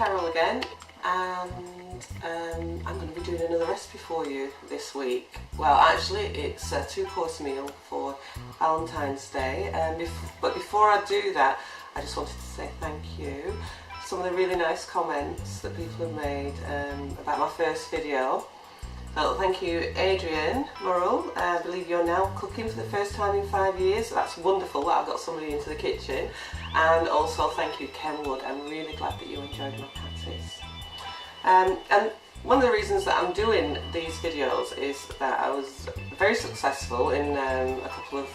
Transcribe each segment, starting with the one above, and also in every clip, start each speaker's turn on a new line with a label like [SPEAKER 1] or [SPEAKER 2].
[SPEAKER 1] Carol again, and I'm going to be doing another recipe for you this week. Well, actually it's a 2-course meal for Valentine's Day, but before I do that I just wanted to say thank you. Some of the really nice comments that people have made about my first video. So thank you Adrian Murrell, I believe you're now cooking for the first time in 5 years. That's wonderful that I've got somebody into the kitchen. And also thank you Kenwood, I'm really glad that you enjoyed my patties. And one of the reasons that I'm doing these videos is that I was very successful in a couple of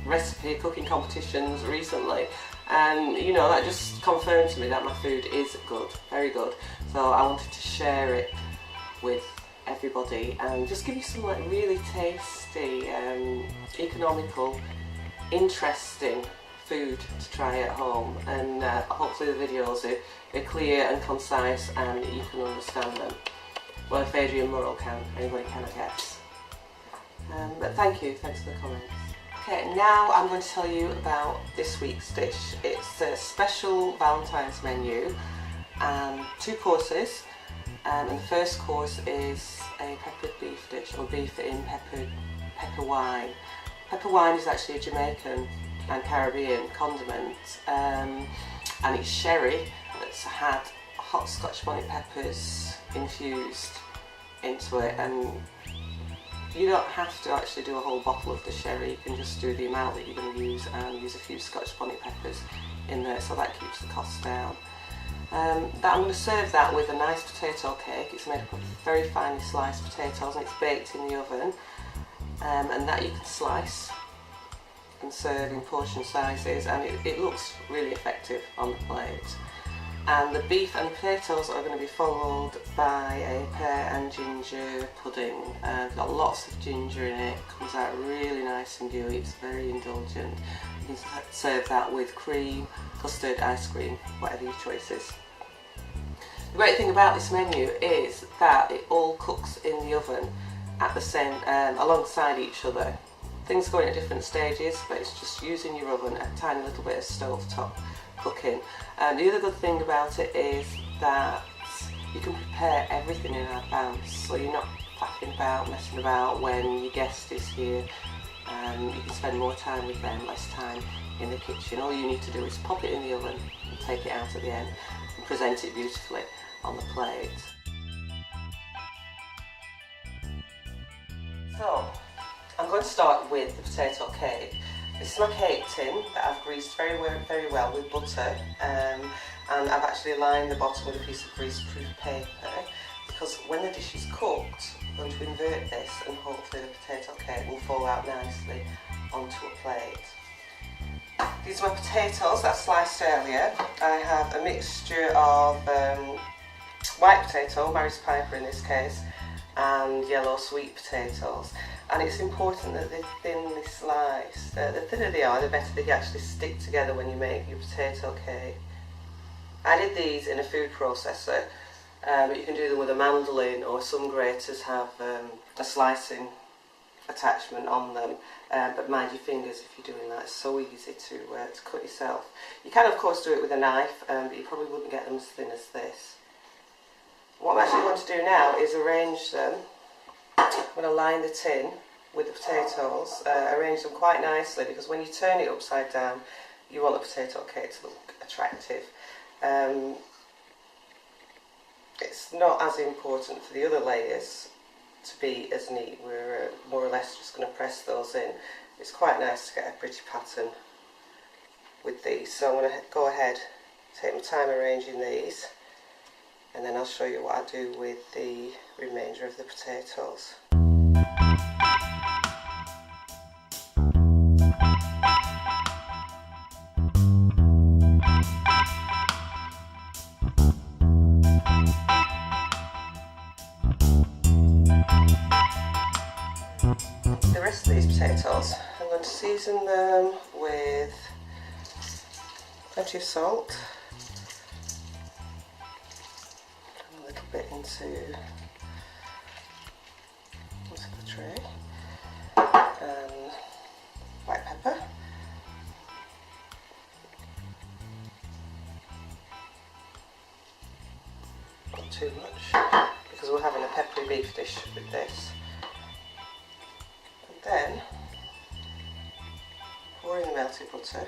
[SPEAKER 1] recipe cooking competitions recently, and you know, that just confirmed to me that my food is good, very good. So I wanted to share it with everybody and just give you some like really tasty, economical, interesting food to try at home, and hopefully the videos are clear and concise and you can understand them. Well, if Adrian Murrell can, anybody can, I guess. But thanks for the comments. Okay, now I'm going to tell you about this week's dish. It's a special Valentine's menu, 2 courses. And the first course is a peppered beef dish, or beef in pepper wine. Pepper wine is actually a Jamaican and Caribbean condiment, and it's sherry that's had hot Scotch bonnet peppers infused into it. And you don't have to actually do a whole bottle of the sherry, you can just do the amount that you're going to use and use a few Scotch bonnet peppers in there, so that keeps the cost down. I'm going to serve that with a nice potato cake. It's made up of very finely sliced potatoes and it's baked in the oven, and that you can slice and serve in portion sizes, and it looks really effective on the plate. And the beef and potatoes are going to be followed by a pear and ginger pudding. It's got lots of ginger in it, comes out really nice and gooey, it's very indulgent. You can serve that with cream, custard, ice cream, whatever your choice is. The great thing about this menu is that it all cooks in the oven at the same, alongside each other. Things go in at different stages, but it's just using your oven, a tiny little bit of stovetop cooking. And the other good thing about it is that you can prepare everything in advance, so you're not faffing about, messing about when your guest is here. You can spend more time with them, less time in the kitchen. All you need to do is pop it in the oven and take it out at the end and present it beautifully on the plate. So, I'm going to start with the potato cake. This is my cake tin that I've greased very well with butter, and I've actually lined the bottom with a piece of grease-proof paper, because when the dish is cooked, I'm going to invert this and hopefully the potato cake will fall out nicely onto a plate. These are my potatoes that I've sliced earlier. I have a mixture of white potato, Mary's Piper in this case, and yellow sweet potatoes. And it's important that they're thinly sliced. The thinner they are, the better they actually stick together when you make your potato cake. I did these in a food processor, but you can do them with a mandolin, or some graters have a slicing attachment on them. But mind your fingers if you're doing that, it's so easy to cut yourself. You can of course do it with a knife, but you probably wouldn't get them as thin as this. What I'm actually going to do now is arrange them. I'm going to line the tin with the potatoes, arrange them quite nicely, because when you turn it upside down you want the potato cake to look attractive. It's not as important for the other layers to be as neat. We're more or less just going to press those in. It's quite nice to get a pretty pattern with these, so I'm going to go ahead, take my time arranging these, and then I'll show you what I do with the remainder of the potatoes. The rest of these potatoes, I'm going to season them with plenty of salt, and a little bit into the tray, and white pepper, not too much, because we're having a peppery beef dish with this. And then pour in the melted butter.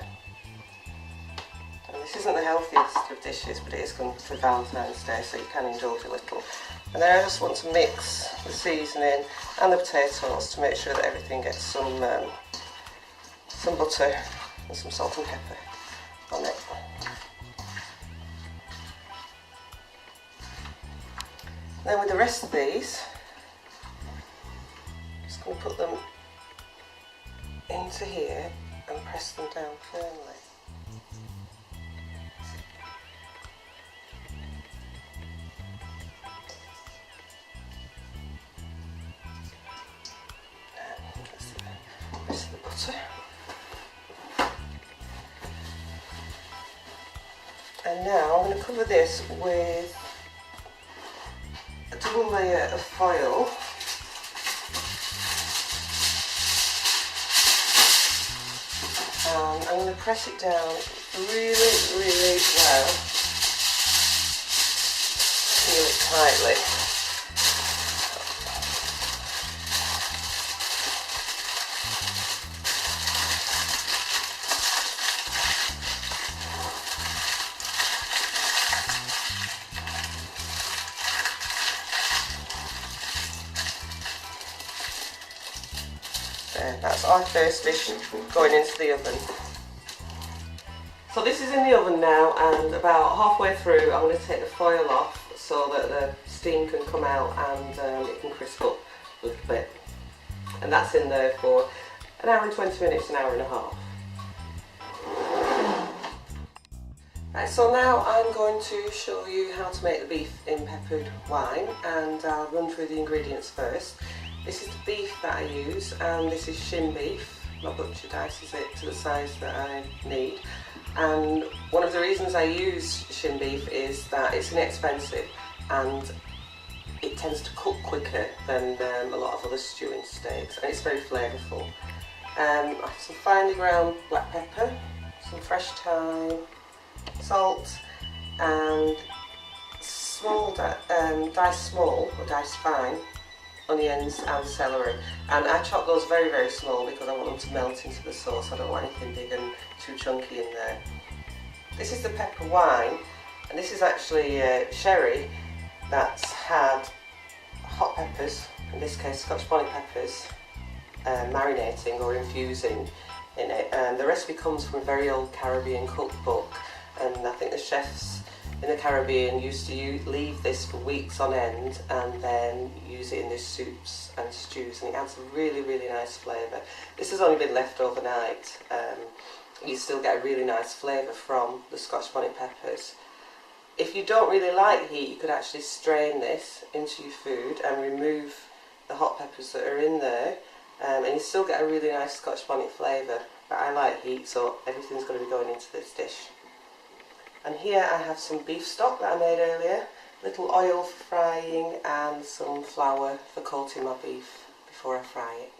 [SPEAKER 1] And this isn't the healthiest of dishes, but it is good for Valentine's Day, so you can indulge a little. And then I just want to mix the seasoning and the potatoes to make sure that everything gets some butter and some salt and pepper on it. And then with the rest of these, I'm just going to put them into here and press them down firmly. Rest of the butter. And now I'm going to cover this with a double layer of foil. And I'm going to press it down really, really well. Seal it tightly. That's our first dish going into the oven. So this is in the oven now, and about halfway through I'm going to take the foil off so that the steam can come out and it can crisp up a little bit. And that's in there for an hour and 20 minutes, an hour and a half. Right, so now I'm going to show you how to make the beef in peppered wine, and I'll run through the ingredients first. This is the beef that I use, and this is shin beef. My butcher dices it to the size that I need. And one of the reasons I use shin beef is that it's inexpensive and it tends to cook quicker than a lot of other stewing steaks, and it's very flavourful. I have some finely ground black pepper, some fresh thyme, salt, and small diced small or diced fine onions and celery, and I chop those very, very small because I want them to melt into the sauce. I don't want anything big and too chunky in there. This is the pepper wine, and this is actually sherry that's had hot peppers, in this case Scotch bonnet peppers, marinating or infusing in it. And the recipe comes from a very old Caribbean cookbook, and I think the chefs in the Caribbean used to leave this for weeks on end and then use it in their soups and stews, and it adds a really, really nice flavour. This has only been left overnight. You still get a really nice flavour from the Scotch bonnet peppers. If you don't really like heat, you could actually strain this into your food and remove the hot peppers that are in there, and you still get a really nice Scotch bonnet flavour. But I like heat, so everything's going to be going into this dish. And here I have some beef stock that I made earlier, little oil for frying and some flour for coating my beef before I fry it.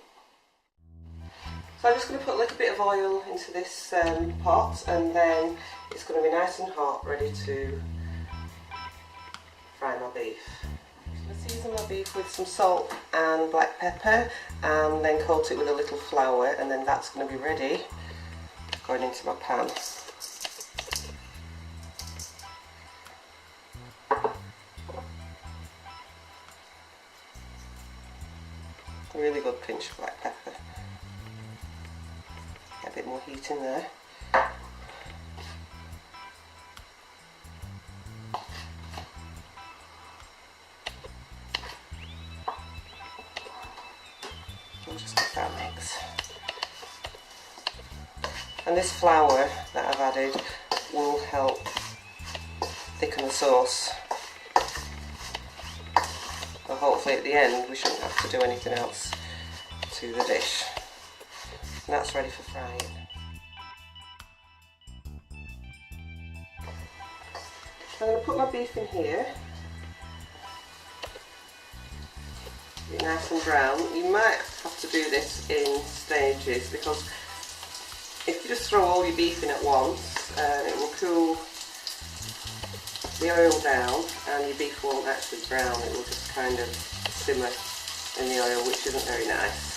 [SPEAKER 1] So I'm just going to put a little bit of oil into this pot, and then it's going to be nice and hot, ready to fry my beef. I'm going to season my beef with some salt and black pepper, and then coat it with a little flour, and then that's going to be ready going into my pan. A really good pinch of black pepper. Get a bit more heat in there. We'll just get that mix. And this flour that I've added will help thicken the sauce. So hopefully at the end we shouldn't have to do anything else to the dish. And that's ready for frying. I'm going to put my beef in here. Be nice and brown. You might have to do this in stages, because if you just throw all your beef in at once, it will cool the oil down and your beef won't actually brown, it will just kind of simmer in the oil, which isn't very nice.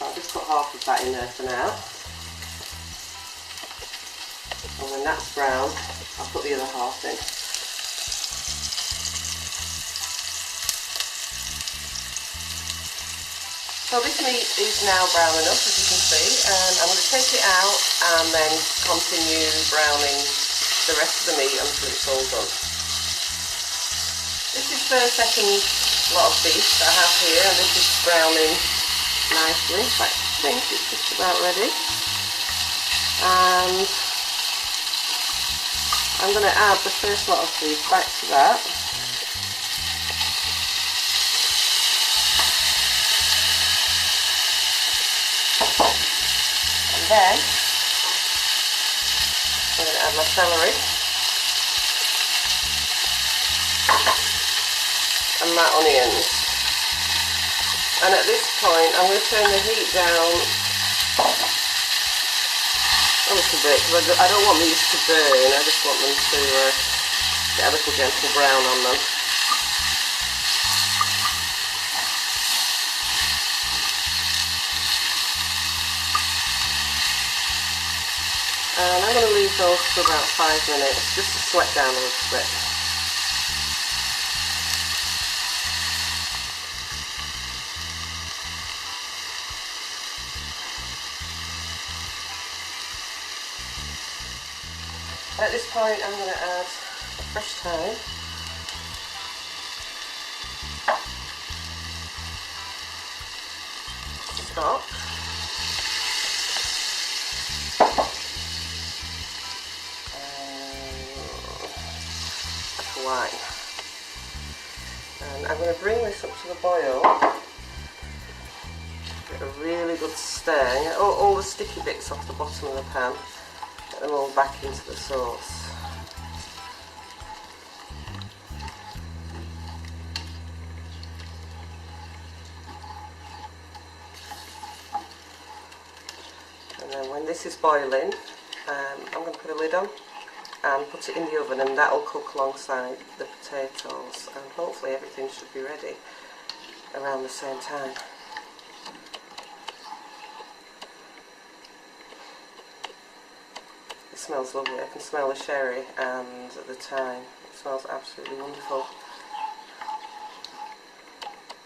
[SPEAKER 1] So I'll just put half of that in there for now. And when that's brown, I'll put the other half in. So this meat is now brown enough, as you can see, and I'm going to take it out and then continue browning the rest of the meat until it's all done. This is the second lot of beef that I have here, and this is browning nicely. In fact, I think it's just about ready. And I'm going to add the first lot of beef back to that. And then I'm going to add my celery and my onions. And at this point I'm going to turn the heat down a little bit because I don't want these to burn, I just want them to get a little gentle brown on them. And I'm going to leave those for about 5 minutes just to sweat down a little bit. At this point I'm going to add fresh thyme, stock, wine, and I'm going to bring this up to the boil, get a really good stir, get all the sticky bits off the bottom of the pan, get them all back into the sauce. And then when this is boiling, I'm going to put a lid on and put it in the oven, and that will cook alongside the potatoes, and hopefully everything should be ready around the same time. It smells lovely. I can smell the sherry and the thyme. It smells absolutely wonderful.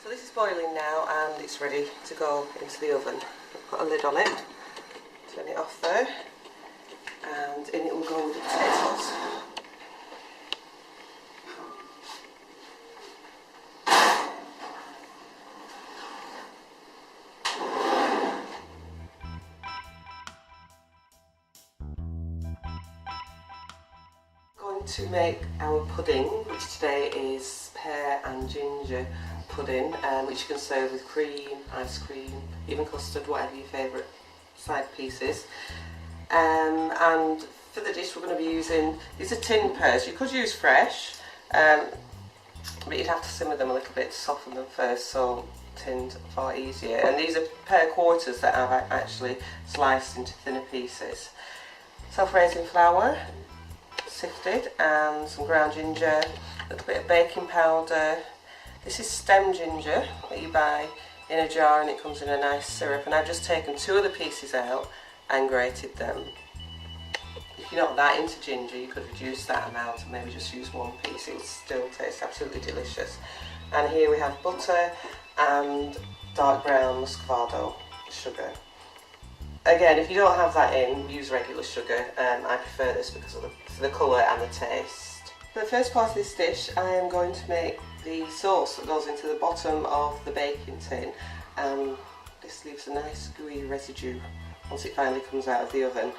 [SPEAKER 1] So this is boiling now and it's ready to go into the oven. I'll put a lid on it, turn it off there, and in it will go with the potatoes. Going to make our pudding, which today is pear and ginger pudding, which you can serve with cream, ice cream, even custard, whatever your favourite side piece is. And for the dish we're going to be using, these are tinned pears. You could use fresh, but you'd have to simmer them a little bit to soften them first, so tinned far easier. And these are pear quarters that I've actually sliced into thinner pieces. Self-raising flour, sifted, and some ground ginger, a little bit of baking powder. This is stem ginger that you buy in a jar and it comes in a nice syrup, and I've just taken 2 of the pieces out and grated them. If you're not that into ginger, you could reduce that amount and maybe just use 1 piece. It would still taste absolutely delicious. And here we have butter and dark brown muscovado sugar. Again, if you don't have that in, use regular sugar. I prefer this because of the colour and the taste. For the first part of this dish, I am going to make the sauce that goes into the bottom of the baking tin, and this leaves a nice gooey residue once it finally comes out of the oven.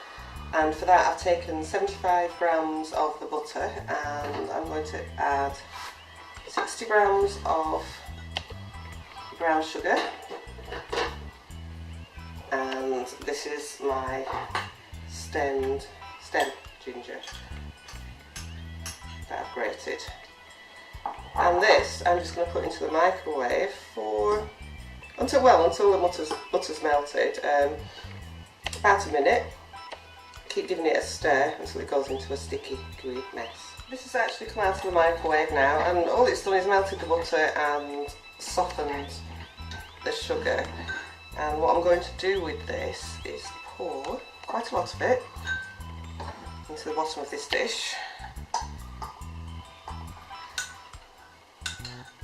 [SPEAKER 1] And for that I've taken 75 grams of the butter, and I'm going to add 60 grams of brown sugar, and this is my stem ginger that I've grated. And this I'm just going to put into the microwave for until the butter's melted, about a minute. Keep giving it a stir until it goes into a sticky, gooey mess. This has actually come out of the microwave now, and all it's done is melted the butter and softened the sugar. And what I'm going to do with this is pour quite a lot of it into the bottom of this dish.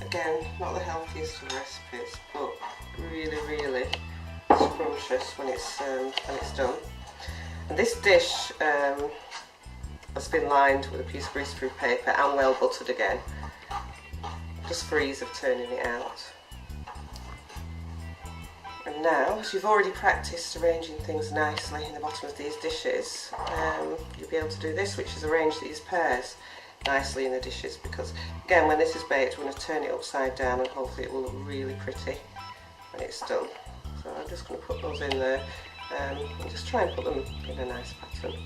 [SPEAKER 1] Again, not the healthiest of recipes, but really, really scrumptious when it's done. And this dish has been lined with a piece of greaseproof paper and well buttered again, just for ease of turning it out. And now, as you've already practiced arranging things nicely in the bottom of these dishes, you'll be able to do this, which is arrange these pears nicely in the dishes, because again, when this is baked, we're going to turn it upside down and hopefully it will look really pretty when it's done. So I'm just going to put those in there and just try and put them in a nice pattern.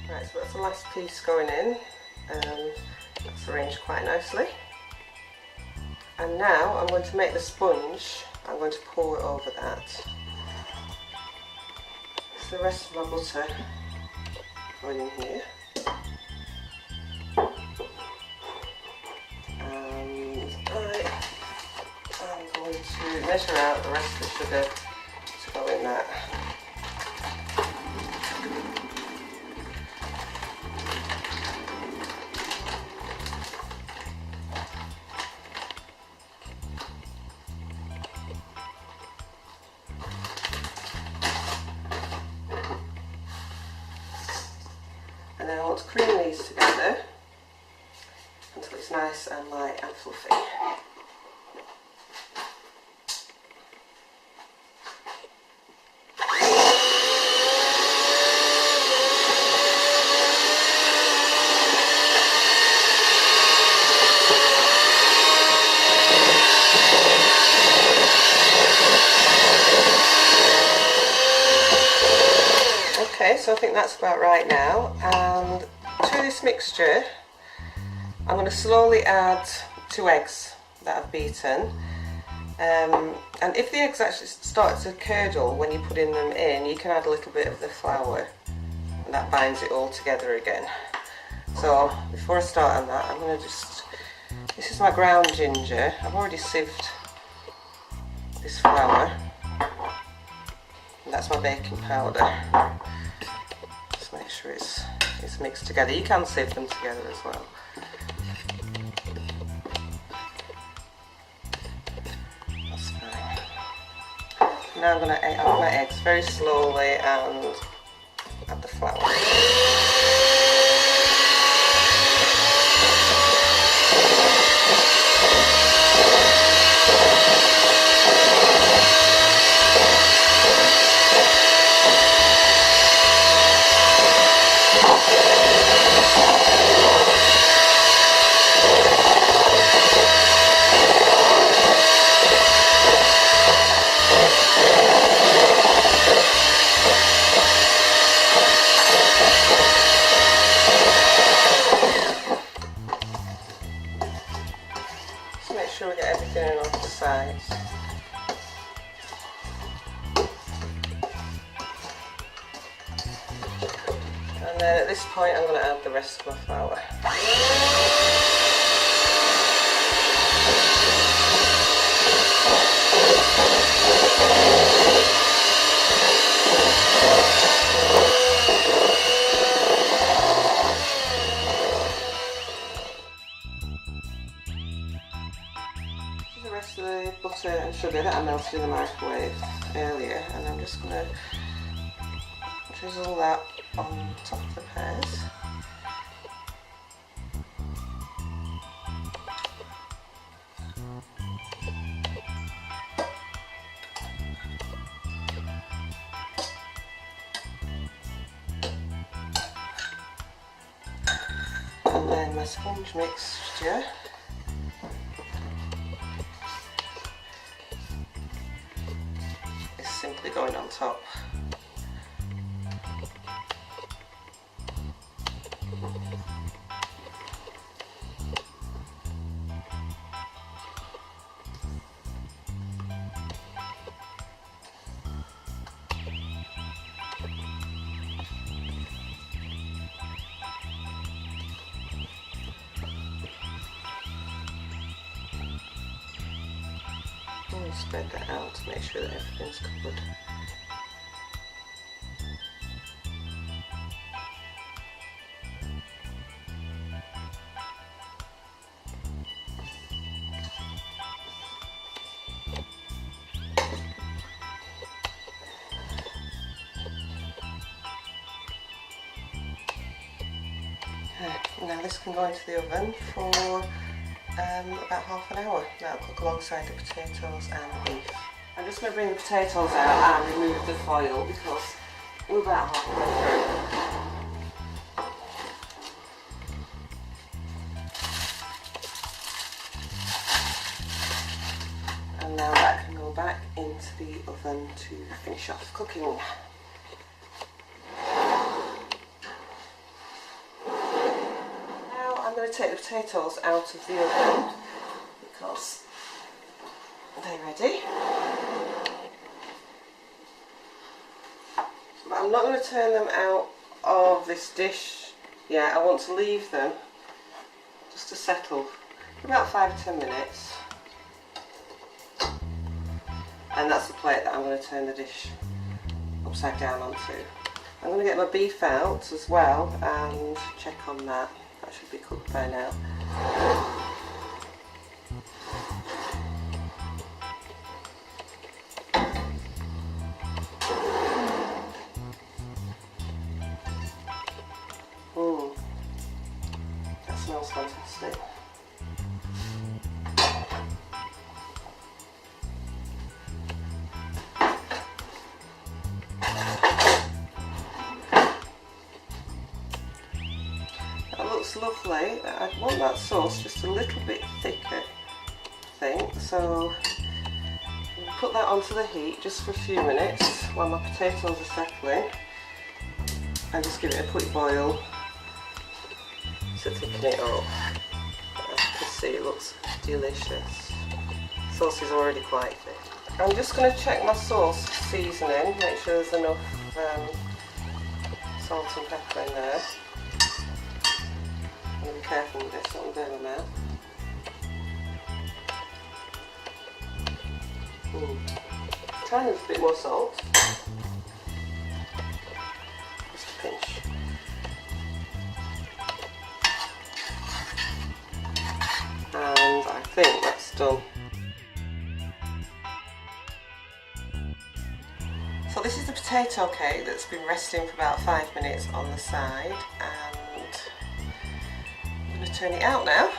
[SPEAKER 1] Right, so that's the last piece going in, and that's arranged quite nicely. And now I'm going to make the sponge, I'm going to pour it over that. So the rest of my butter going in here. And I'm going to measure out the rest of the sugar to go in that. And then I want to cream these together until it's nice and light and fluffy. Okay, so I think that's about right now, and to this mixture I'm going to slowly add 2 eggs that I've beaten, and if the eggs actually start to curdle when you're putting them in, you can add a little bit of the flour and that binds it all together again. So before I start on that, I'm going to this is my ground ginger. I've already sieved this flour, and that's my baking powder. Make sure it's mixed together. You can sieve them together as well. That's fine. Now I'm going to add my eggs very slowly and add the flour. Sure we get everything in off the sides. And then at this point I'm going to add the rest of my flour. The rest of the butter and sugar that I melted in the microwave earlier, and I'm just going to drizzle that on top of the pears. And then my sponge mixture. Simply going on top. and spread that out to make sure that everything's covered. Now this can go into the oven for about half an hour. That'll cook alongside the potatoes and the beef. I'm just going to bring the potatoes out and remove the foil because we're about halfway through. And now that can go back into the oven to finish off cooking. I'm going to take the potatoes out of the oven because they're ready. But I'm not going to turn them out of this dish yet. I want to leave them just to settle for about 5 to 10 minutes. And that's the plate that I'm going to turn the dish upside down onto. I'm going to get my beef out as well and check on that. That should be cooked by now. That smells fantastic. Looks lovely. I want that sauce just a little bit thicker, I think, so I'll put that onto the heat just for a few minutes while my potatoes are settling and just give it a quick boil to thicken it up. As you can see, it looks delicious. The sauce is already quite thick. I'm just going to check my sauce seasoning, make sure there's enough salt and pepper in there. I'm going to be careful with this, I don't burn my mouth. Try and use a bit more salt. Just a pinch. And I think that's done. So this is the potato cake that's been resting for about 5 minutes on the side, and I'm going to turn it out now.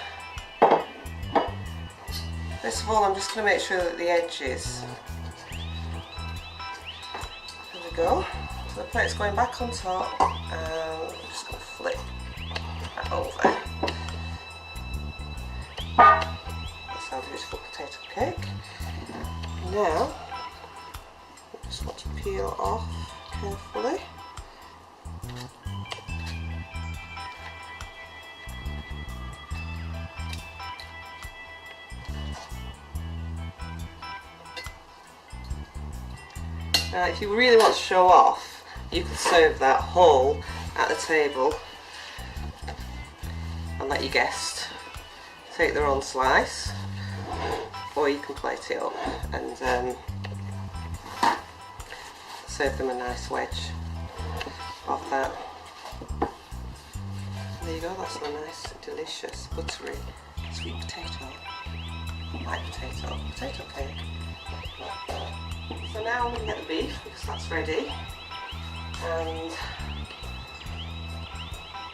[SPEAKER 1] First of all, I'm just going to make sure that the edges. There we go. So the plate's going back on top, and I'm just going to flip that over. That's our beautiful potato cake. Now, I just want to peel off carefully. Now, if you really want to show off, you can serve that whole at the table and let your guest take their own slice, or you can plate it up and serve them a nice wedge of that. There you go, that's a nice, delicious, buttery, sweet potato, white potato cake. So now I'm going to get the beef because that's ready, and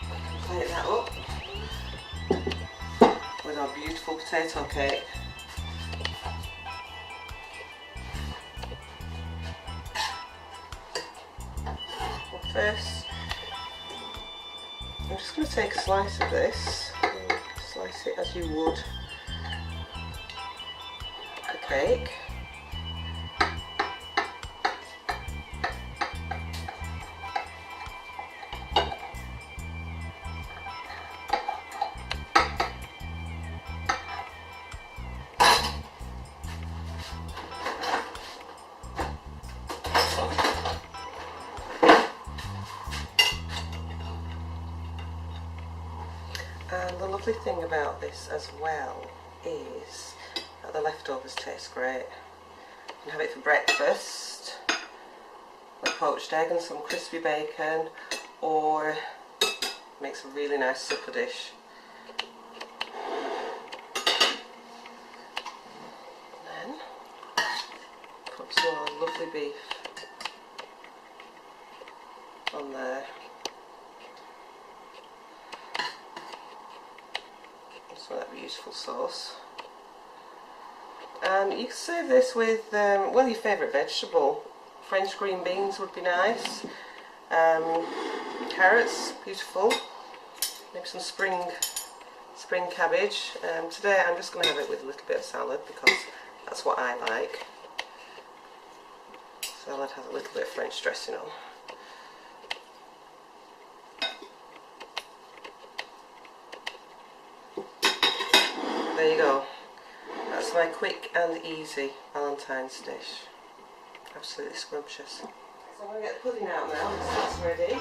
[SPEAKER 1] I can plate that up with our beautiful potato cake. Well, first, I'm just going to take a slice of this and slice it as you would a cake. And the lovely thing about this as well is that the leftovers taste great. can have it for breakfast with poached egg and some crispy bacon, or makes a really nice supper dish. And then put some more lovely beef on there. Some of that beautiful sauce. And you can serve this with, well, your favourite vegetable. French green beans would be nice. Carrots, beautiful. Maybe some spring cabbage. Today I'm just going to have it with a little bit of salad because that's what I like. Salad has a little bit of French dressing on. There you go. That's my quick and easy Valentine's dish. Absolutely scrumptious. So I'm going to get the pudding out now, it's ready.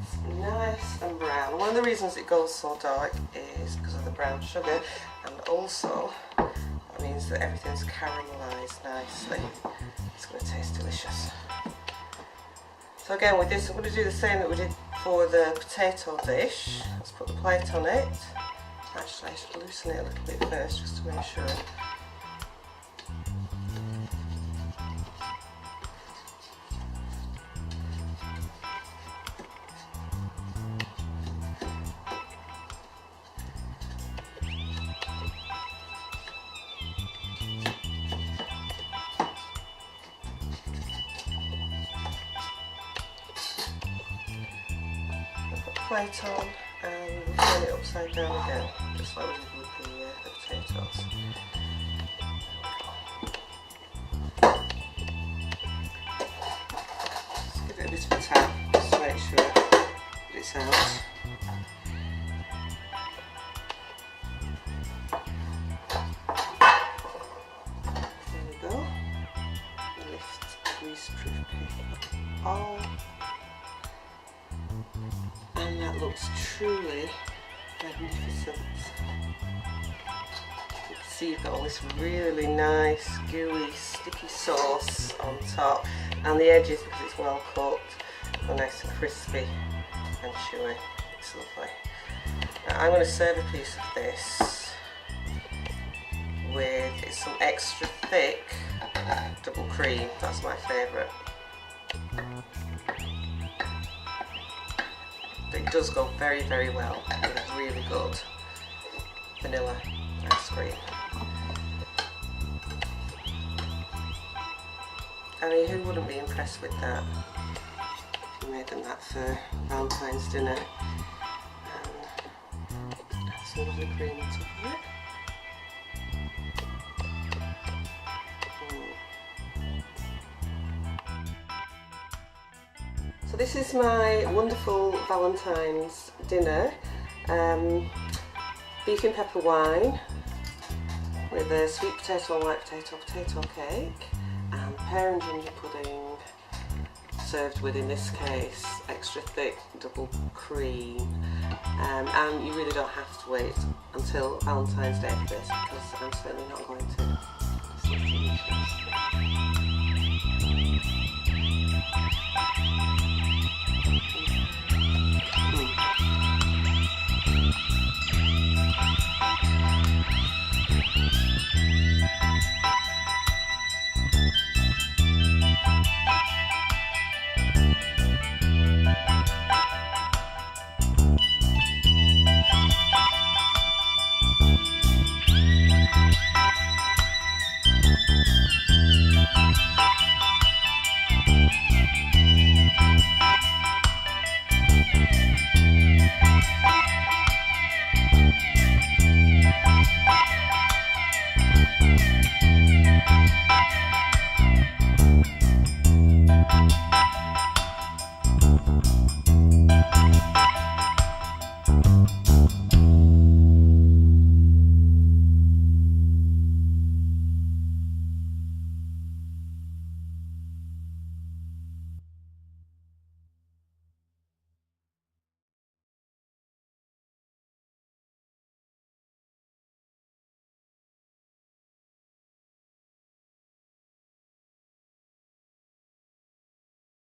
[SPEAKER 1] It's nice and brown. One of the reasons it goes so dark is because of the brown sugar, and also that means that everything's caramelised nicely. It's going to taste delicious. So again, with this I'm going to do the same that we did for the potato dish. Let's put the plate on it. Actually, I should loosen it a little bit first just to make sure. Plate on and we'll turn it upside down again, just like we did with the potatoes. Just give it a bit of a tap just to make sure that it's out. There we go. Lift grease-proof paper off. And that looks truly magnificent. You can see you've got all this really nice, gooey, sticky sauce on top, and the edges, because it's well cooked, are nice and crispy and chewy. It's lovely. Now I'm going to serve a piece of this with some extra thick double cream. That's my favourite. It does go very, very well with a really good vanilla ice cream. I mean, who wouldn't be impressed with that? We made them that for Valentine's dinner. And add some lovely cream on top of it. So this is my wonderful Valentine's dinner. Beef and pepper wine with a sweet potato and white potato cake, and pear and ginger pudding served with, in this case, extra thick double cream. And you really don't have to wait until Valentine's Day for this, because I'm certainly not going to.